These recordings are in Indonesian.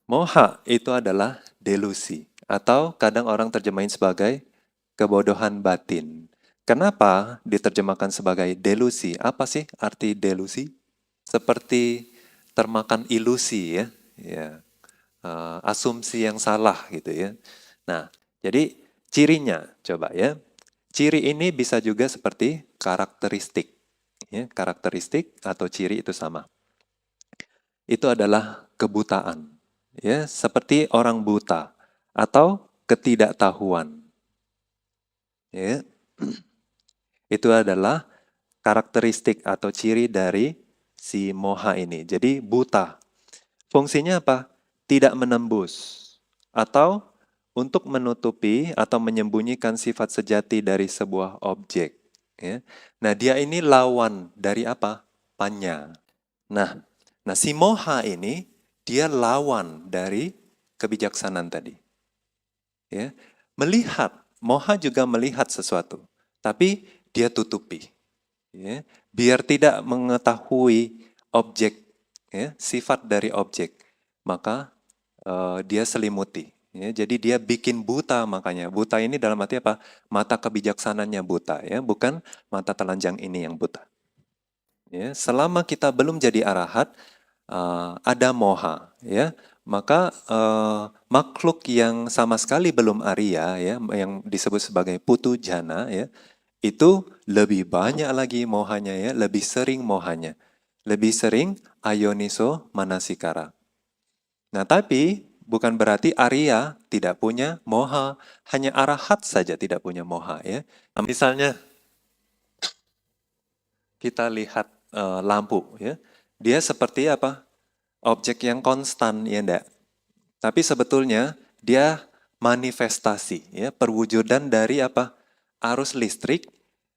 Moha itu adalah delusi, atau kadang orang terjemahin sebagai kebodohan batin. Kenapa diterjemahkan sebagai delusi? Apa sih arti delusi? Seperti termakan ilusi ya, ya, asumsi yang salah gitu ya. Nah, jadi cirinya coba ya. Ciri ini bisa juga seperti karakteristik. Ya, karakteristik atau ciri itu sama. Itu adalah kebutaan. Ya, seperti orang buta atau ketidaktahuan. Ya, itu adalah karakteristik atau ciri dari si moha ini. Jadi buta. Fungsinya apa? Tidak menembus atau untuk menutupi atau menyembunyikan sifat sejati dari sebuah objek. Ya. Nah, dia ini lawan dari apa? Panya. Nah, si moha ini dia lawan dari kebijaksanaan tadi. Ya. Melihat, moha juga melihat sesuatu, tapi dia tutupi. Ya. Biar tidak mengetahui objek, ya, sifat dari objek, maka dia selimuti. Ya, jadi dia bikin buta, makanya buta ini dalam arti apa? Mata kebijaksanaannya buta, ya, bukan mata telanjang ini yang buta. Ya, selama kita belum jadi arahat, ada moha, ya, maka makhluk yang sama sekali belum Arya, ya, yang disebut sebagai putu jana, ya, itu lebih banyak lagi mohanya, ya, lebih sering mohanya, lebih sering ayoniso manasikara. Nah, tapi bukan berarti Arya tidak punya moha, hanya arahat saja tidak punya moha, ya. Nah, misalnya kita lihat lampu, ya, dia seperti apa? Objek yang konstan, ya enggak? Tapi sebetulnya dia manifestasi, ya, perwujudan dari apa? Arus listrik.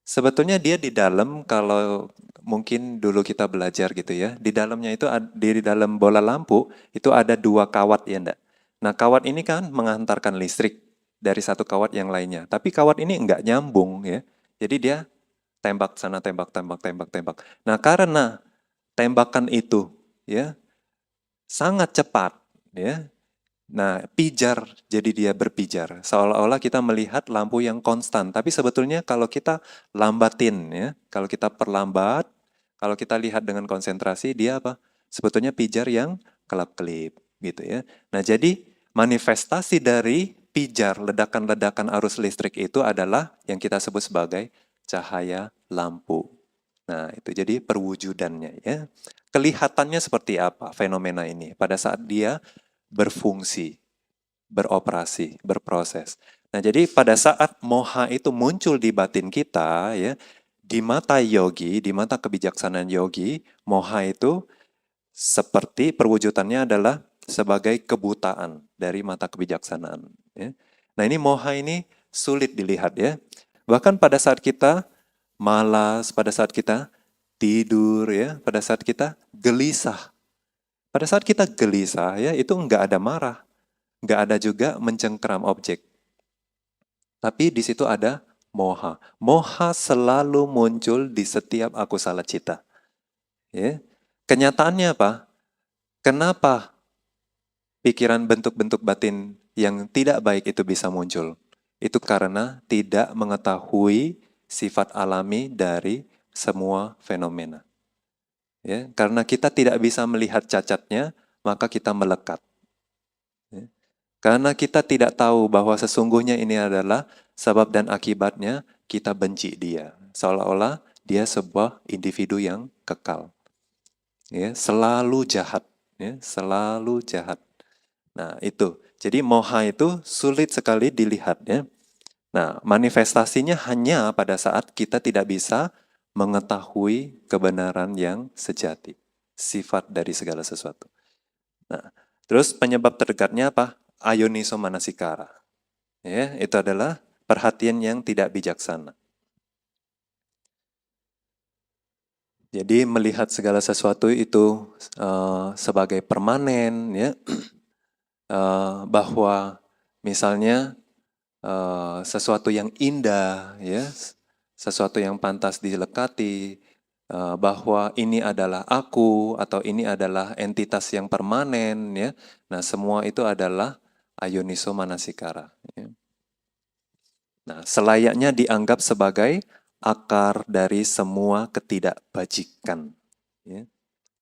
Sebetulnya dia di dalam, kalau mungkin dulu kita belajar gitu ya, di dalamnya itu di dalam bola lampu itu ada dua kawat, ya enggak? Nah, kawat ini kan mengantarkan listrik dari satu kawat yang lainnya. Tapi kawat ini enggak nyambung, ya. Jadi dia tembak sana, tembak, tembak, tembak, tembak. Nah, karena tembakan itu, ya, sangat cepat, ya. Nah, pijar, jadi dia berpijar. Seolah-olah kita melihat lampu yang konstan. Tapi sebetulnya kalau kita lambatin, ya, kalau kita perlambat, kalau kita lihat dengan konsentrasi, dia apa? Sebetulnya pijar yang kelap-kelip, gitu ya. Nah, jadi manifestasi dari pijar, ledakan-ledakan arus listrik itu adalah yang kita sebut sebagai cahaya lampu. Nah, itu jadi perwujudannya, ya. Kelihatannya seperti apa fenomena ini pada saat dia berfungsi, beroperasi, berproses. Nah, jadi pada saat moha itu muncul di batin kita, ya, di mata yogi, di mata kebijaksanaan yogi, moha itu seperti perwujudannya adalah sebagai kebutaan dari mata kebijaksanaan. Ya. Nah, ini moha ini sulit dilihat, ya. Bahkan pada saat kita malas, pada saat kita tidur, ya, pada saat kita gelisah. Pada saat kita gelisah, ya, itu nggak ada marah, nggak ada juga mencengkeram objek. Tapi di situ ada moha. Moha selalu muncul di setiap akusala cita. Ya. Kenyataannya apa? Kenapa pikiran bentuk-bentuk batin yang tidak baik itu bisa muncul? Itu karena tidak mengetahui sifat alami dari semua fenomena. Ya, karena kita tidak bisa melihat cacatnya, maka kita melekat. Ya. Karena kita tidak tahu bahwa sesungguhnya ini adalah sebab dan akibatnya, kita benci dia. Seolah-olah dia sebuah individu yang kekal. Ya, selalu jahat. Ya, selalu jahat. Nah, itu. Jadi moha itu sulit sekali dilihat, ya. Nah, manifestasinya hanya pada saat kita tidak bisa mengetahui kebenaran yang sejati, sifat dari segala sesuatu. Nah, terus penyebab terdekatnya apa? Ayoniso manasikara. Ya, itu adalah perhatian yang tidak bijaksana. Jadi melihat segala sesuatu itu sebagai permanen, ya, bahwa misalnya sesuatu yang indah, ya, sesuatu yang pantas dilekati, bahwa ini adalah aku atau ini adalah entitas yang permanen, ya. Nah, semua itu adalah ayoniso manasikara. Ya. Nah, selayaknya dianggap sebagai akar dari semua ketidakbajikan. Ya.